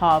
1/2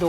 2